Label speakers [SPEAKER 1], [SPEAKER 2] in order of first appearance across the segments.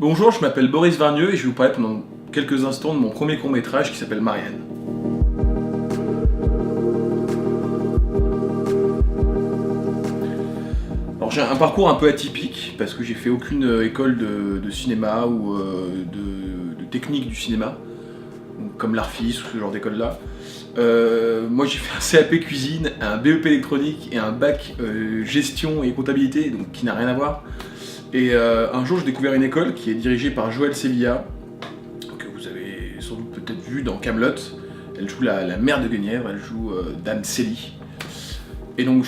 [SPEAKER 1] Bonjour, je m'appelle Boris Varnieux et je vais vous parler pendant quelques instants de mon premier court-métrage qui s'appelle Marianne. Alors j'ai un parcours un peu atypique parce que j'ai fait aucune école de cinéma ou de technique du cinéma, comme l'Arfis ou ce genre d'école-là. Moi j'ai fait un CAP cuisine, un BEP électronique et un bac gestion et comptabilité, donc qui n'a rien à voir. Et un jour j'ai découvert une école qui est dirigée par Joëlle Sevilla, que vous avez sans doute peut-être vu dans Kaamelott. Elle joue la mère de Guenièvre, elle joue Dame Célie. Et donc,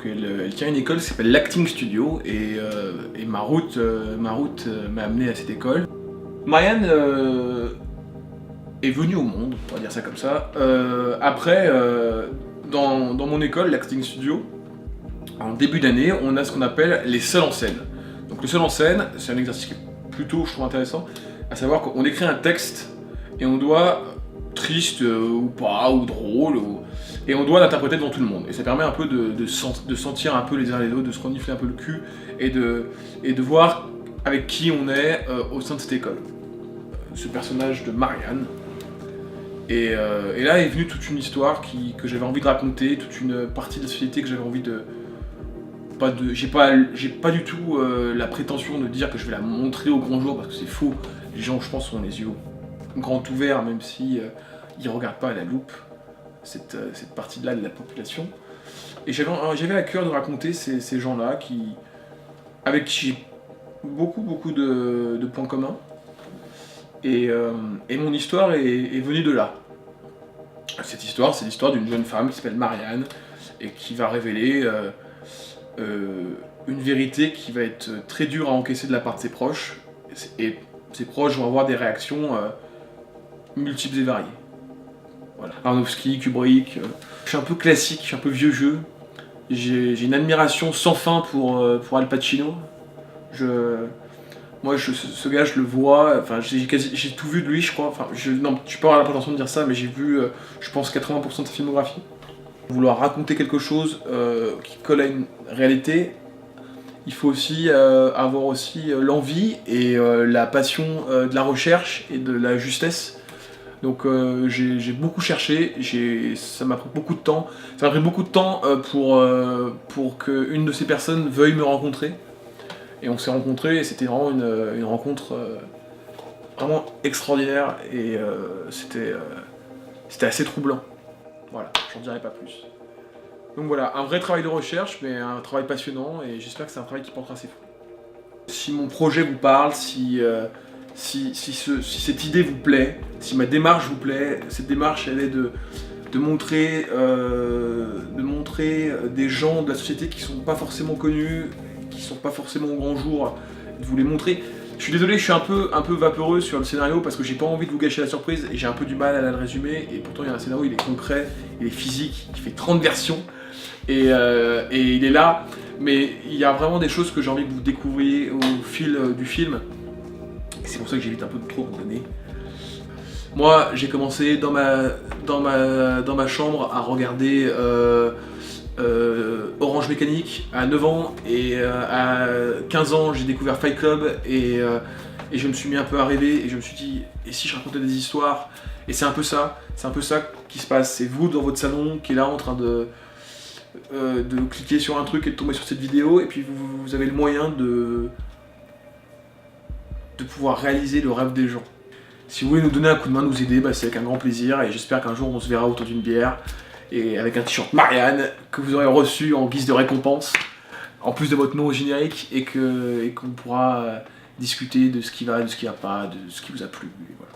[SPEAKER 1] elle tient une école qui s'appelle l'Acting Studio, et ma route m'a amené à cette école. Marianne est venue au monde, on va dire ça comme ça, après, dans mon école, l'Acting Studio, en début d'année, on a ce qu'on appelle les seuls en scène. Donc le seul en scène, c'est un exercice qui est plutôt, je trouve, intéressant, à savoir qu'on écrit un texte, et on doit, triste ou pas, ou drôle, et on doit l'interpréter devant tout le monde. Et ça permet un peu de sentir un peu les uns les autres, de se renifler un peu le cul, et de voir avec qui on est au sein de cette école. Ce personnage de Marianne. Et là est venue toute une histoire que j'avais envie de raconter, toute une partie de la société que j'avais envie de... J'ai pas du tout la prétention de dire que je vais la montrer au grand jour, parce que c'est faux. Les gens, je pense, ont les yeux grands ouverts, même si ils regardent pas à la loupe cette partie-là de la population. Et j'avais à cœur de raconter ces gens-là avec qui j'ai beaucoup de points communs. Et mon histoire est venue de là. Cette histoire, c'est l'histoire d'une jeune femme qui s'appelle Marianne, et qui va révéler une vérité qui va être très dure à encaisser de la part de ses proches, et ses proches vont avoir des réactions multiples et variées. Voilà. Aronofsky, Kubrick, je suis un peu classique, je suis un peu vieux jeu, j'ai une admiration sans fin pour Al Pacino. Moi, ce gars, je le vois, enfin, j'ai tout vu de lui, je crois, enfin, non, je peux avoir la prétention de dire ça, mais j'ai vu, je pense, 80% de sa filmographie. Vouloir raconter quelque chose qui colle à une réalité, il faut aussi avoir aussi l'envie et la passion de la recherche et de la justesse. Donc j'ai beaucoup cherché, ça m'a pris beaucoup de temps. Ça m'a pris beaucoup de temps pour qu'une de ces personnes veuille me rencontrer. Et on s'est rencontrés et c'était vraiment une rencontre vraiment extraordinaire, et c'était assez troublant. Voilà, j'en dirai pas plus. Donc voilà, un vrai travail de recherche, mais un travail passionnant, et j'espère que c'est un travail qui portera ses fruits. Si mon projet vous parle, si cette idée vous plaît, si ma démarche vous plaît, cette démarche elle est de montrer des gens de la société qui sont pas forcément connus, qui sont pas forcément au grand jour, de vous les montrer. Je suis désolé, je suis un peu vapeureux sur le scénario parce que j'ai pas envie de vous gâcher la surprise et j'ai un peu du mal à le résumer, et pourtant il y a un scénario, il est concret, il est physique, il fait 30 versions et il est là, mais il y a vraiment des choses que j'ai envie que vous découvriez au fil du film, et c'est pour ça que j'évite un peu de trop en donner. Moi j'ai commencé dans ma chambre à regarder Orange Mécanique à 9 ans, et à 15 ans j'ai découvert Fight Club, et je me suis mis un peu à rêver, et je me suis dit, et si je racontais des histoires? Et c'est un peu ça qui se passe, c'est vous dans votre salon qui est là en train de cliquer sur un truc et de tomber sur cette vidéo, et puis vous avez le moyen de pouvoir réaliser le rêve des gens. Si vous voulez nous donner un coup de main, nous aider, c'est avec un grand plaisir, et j'espère qu'un jour on se verra autour d'une bière, et avec un t-shirt Marianne que vous aurez reçu en guise de récompense, en plus de votre nom au générique, et qu'on pourra discuter de ce qui va, de ce qui va pas, de ce qui vous a plu, et voilà.